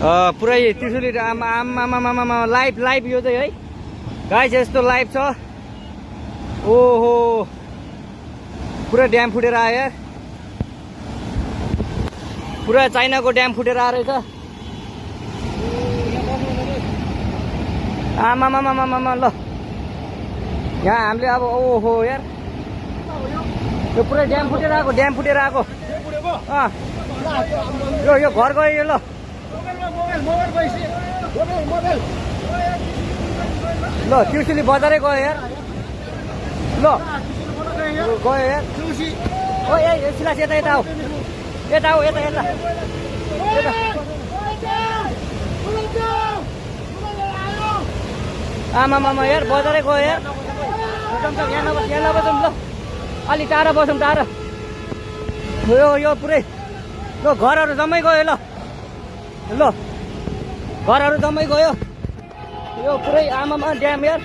पुरै त्रिशुली आमा लाइभ यो चाहिँ है गाइस यस्तो लाइभ छ। ओहो पुरा ड्याम फुटेर आयो यार, पुरा चाइनाको ड्याम फुटेर आएर रहेछ। आमामामामामा ल यहाँ हामीले अब ओहो यार यो पुरै ड्याम फुटेर आएको यो घर गयो यो। ल ल त्रिशुली बजारै गयो यार। ल गयो यार। ओ ए सिलास यता आऊ यता आमामामा यार बजारै गयो यार। यहाँ नबसौँ ल अलि टाढा बसौँ टाढा। यो पुरै ल घरहरू जम्मै गयो। ल घरहरू जम्मै गयो यो पुरै आमामा ड्याम यार।